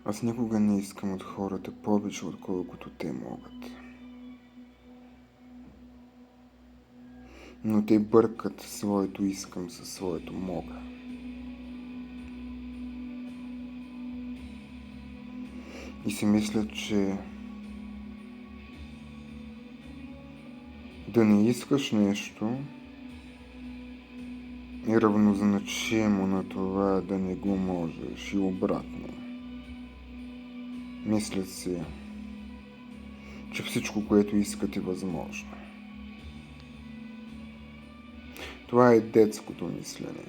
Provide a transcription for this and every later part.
Аз никога не искам от хората повече, отколкото те могат. Но те бъркат своето искам със своето мога. И си мислят, че да не искаш нещо е равнозначимо на това да не го можеш и обратно. Мислят си, че всичко, което искат, е възможно. Това е детското мислене.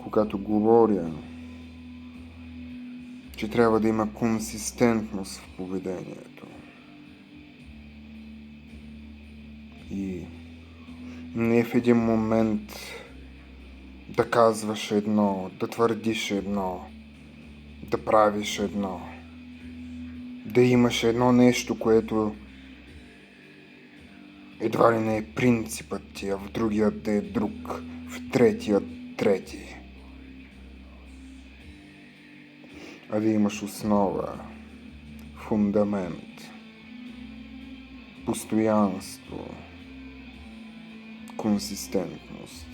Когато говоря, че трябва да има консистентност в поведението. И не в един момент да казваш едно, да твърдиш едно, да правиш едно, да имаш едно нещо, което едва ли не е принципът ти, а в другия да е друг, в третия трети. А да имаш основа, фундамент, постоянство, консистентност.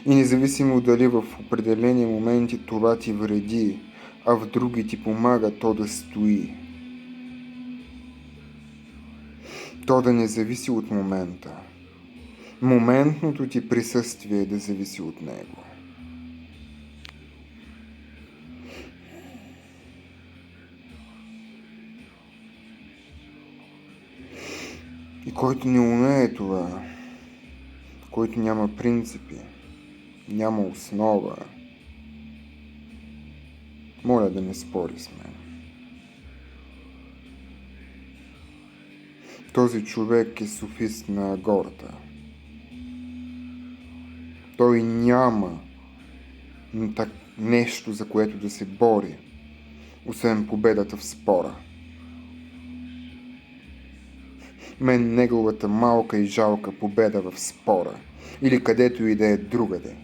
И независимо дали в определени моменти това ти вреди, а в други ти помага то да стои. То да не зависи от момента. Моментното ти присъствие да зависи от него. И който не умее това, който няма принципи, няма основа, моля да не спори с мен. Този човек е софист на агората. Той няма нещо, за което да се бори, освен победата в спора. Мен неговата малка и жалка победа в спора, или където и да е другаде,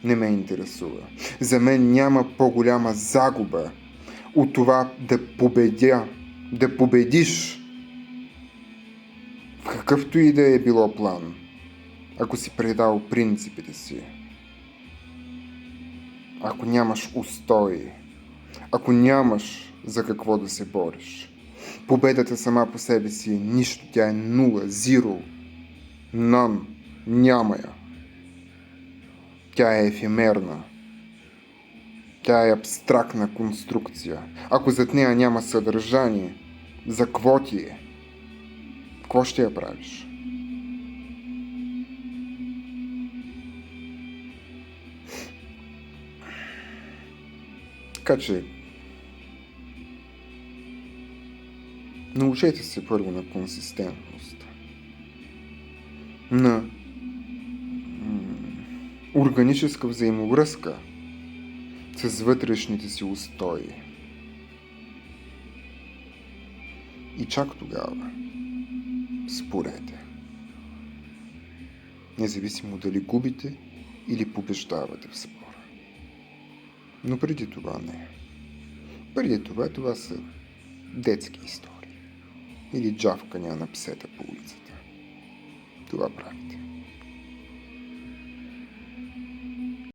не ме интересува. За мен няма по-голяма загуба от това да победиш в какъвто и да е било план, ако си предал принципите си, ако нямаш устои, ако нямаш за какво да се бориш. Победата сама по себе си е нищо, тя е нула, зиро, нон, няма я. Тя е ефемерна. Тя е абстрактна конструкция. Ако зад нея няма съдържание, за какво ти е? Какво ще я правиш? Така че, научете се първо на консистентност, на органическа взаимовръзка с вътрешните си устои. И чак тогава спорете. Независимо дали губите или побеждавате в спора. Но преди това не. Преди това са детски истории. Или джавкания на псета по улицата. Това правите.